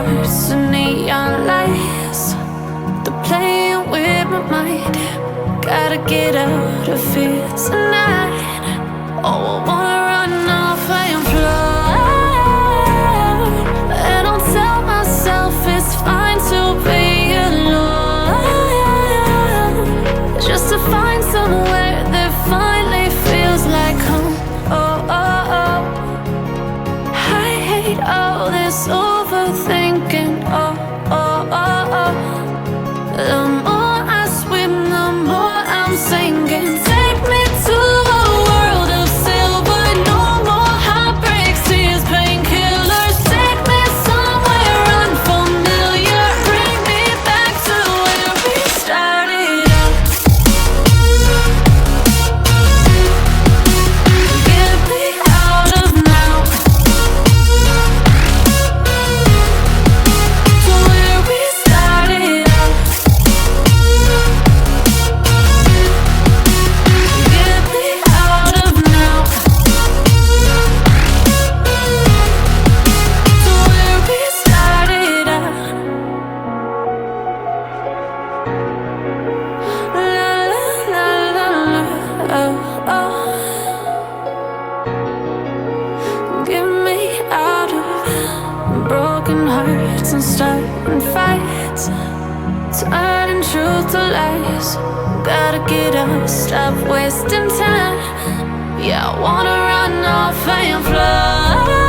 hearts and neon lights. They're playing with my mind. Gotta get out of here tonight. Oh, I wanna run off and fly. And I'll tell myself it's fine to be alone, just to find somewhere that finally feels like home. Oh, oh, oh. I hate all this overthinking. Oh, oh, oh, oh. The more I swim, the more I'm sinking. Take me to a world of silver. No more heartbreaks, tears, painkillers. Take me somewhere unfamiliar. Bring me back to where we started out. Get me out of now, to where we started out. Get me out of now, to where we started out. La la la la la, oh oh. Get me out of broken hearts and starting fights, turning truth to lies. Gotta get up, stop wasting time. Yeah, I wanna run off and fly.